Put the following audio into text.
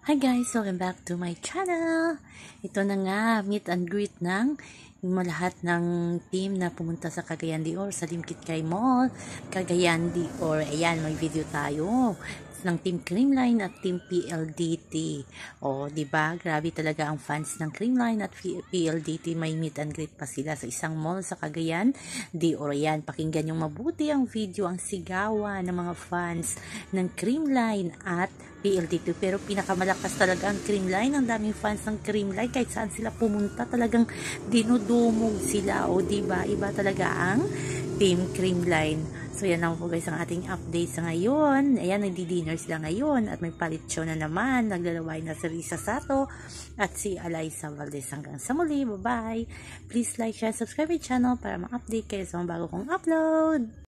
Hi guys! Welcome back to my channel! Ito na nga, meet and greet ng lahat ng team na pumunta sa Cagayan de Oro sa Limkit Kay Mall, Cagayan de Oro. Ayan, may video tayo ng Team Creamline at Team PLDT. O, diba? Grabe talaga ang fans ng Creamline at PLDT. May meet and greet pa sila sa isang mall sa Cagayan de Oro. Yan, pakinggan yung mabuti ang video, ang sigawan ng mga fans ng Creamline at PLDT. Pero pinakamalakas talaga ang Creamline. Ang daming fans ng Creamline. Kahit saan sila pumunta, talagang dinudumog sila. O, diba? Iba talaga ang Team Creamline. So, yan lang po guys ang ating update sa ngayon. Ayan, nagdi-dinner sila ngayon at may palit show na naman. Naglalaway na si Risa Sato at si Alyssa Valdez. Hanggang sa muli. Bye-bye. Please like, share, subscribe my channel para ma-update kayo sa mga bago kong upload.